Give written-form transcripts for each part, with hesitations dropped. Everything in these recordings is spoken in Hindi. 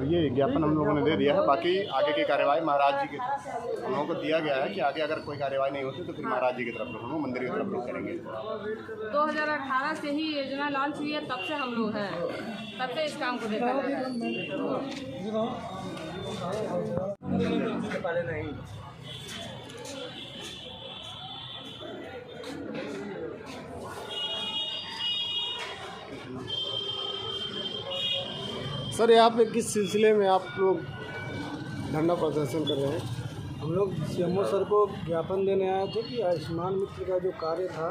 सर ये ज्ञापन हम लोगों ने दे दिया है। बाकी आगे की कार्यवाही महाराज जी के हम लोगों को दिया गया है कि आगे अगर कोई कार्यवाही नहीं होती तो फिर महाराज जी की तरफ रुख, मंदिर की तरफ रुख करेंगे। 2018 से ही योजना लॉन्च हुई है, तब से हम लोग हैं, तब से इस काम को देखा जा रहा है। सर यहाँ पे किस सिलसिले में आप लोग धरना प्रदर्शन कर रहे हैं? हम लोग सीएमओ सर को ज्ञापन देने आए थे कि आयुष्मान मित्र का जो कार्य था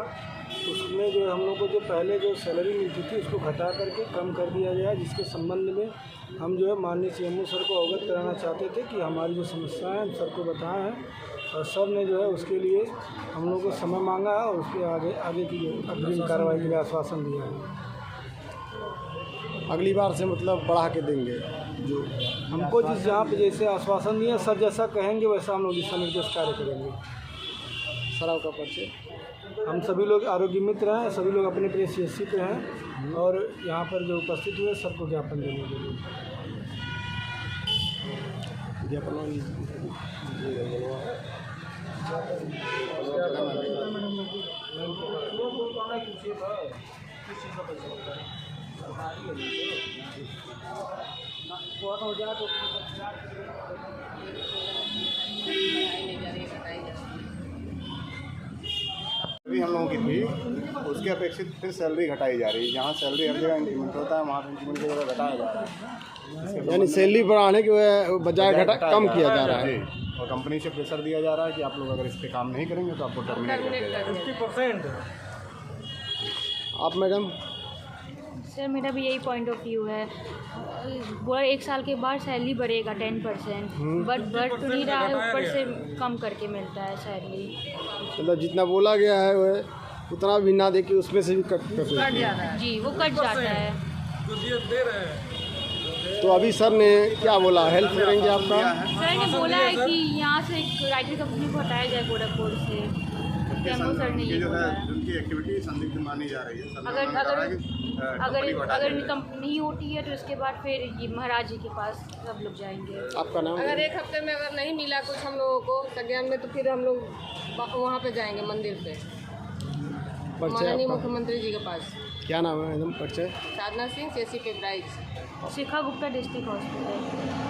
उसमें जो हम लोग को जो पहले जो सैलरी मिलती थी उसको घटा करके कम कर दिया गया, जिसके संबंध में हम जो है माननीय सीएमओ सर को अवगत कराना चाहते थे कि हमारी जो समस्याएं हैं सर को बताए हैं, और सर ने जो है उसके लिए हम लोग को समय मांगा है और उसके आगे की अग्रिम कार्रवाई के लिए आश्वासन दिया है। अगली बार से मतलब बढ़ा के देंगे जो हमको जिस जहाँ पे जैसे आश्वासन दिए सर जैसा कहेंगे वैसा हम लोग दिशा निर्देश कार्य करेंगे। सर आपका परिचय? हम सभी लोग आरोग्य मित्र हैं, सभी लोग अपने अपने CSC पे हैं और यहाँ पर जो उपस्थित हुए सर को ज्ञापन देने के लिए। अभी हम लोगों की थी उसके अपेक्षित फिर सैलरी घटाई जा रही है। जहाँ सैलरी हर जगह इंक्रीमेंट होता है वहाँ इंक्रीमेंट की जगह घटाया जा रहा है। यानी सैलरी बढ़ाने के बजाय कम किया जा रहा है। और कंपनी से प्रेशर दिया जा रहा है कि आप लोग अगर इस पर काम नहीं करेंगे तो आपको टर्मिनेट कर दिया जाएगा। 50%। आप मैडम? सर मेरा भी यही पॉइंट ऑफ व्यू है, बोला 1 साल के बाद सैलरी बढ़ेगा 10%, बट बढ़ तो नहीं रहा है, ऊपर से कम करके मिलता है सैलरी। मतलब जितना बोला गया है वह उतना भी ना दे के उसमें से भी कट जाता है। जी वो कट जाता है। तो अभी सर ने क्या बोला, हेल्प करेंगे आपका? सर ने बोला है कि यहाँ से राइटर कंपनी को हटाया जाए गोरखपुर से। सीएमओ सर ने ये बोला है। उनकी एक्टिविटी संदिग्ध मानी जा रही है। अगर कंपनी नहीं होती है तो इसके बाद फिर ये महाराज जी के पास सब लोग जाएंगे। आपका नाम? अगर 1 हफ्ते में अगर नहीं मिला कुछ हम लोगों को संज्ञान में तो फिर हम लोग वहाँ पे जाएंगे मंदिर पे, माननीय मुख्यमंत्री जी के पास। क्या नाम है मैडम परिचय? साधना सिंह, CSC पे ब्राइज। शिखा गुप्ता डिस्ट्रिक्ट हॉस्पिटल।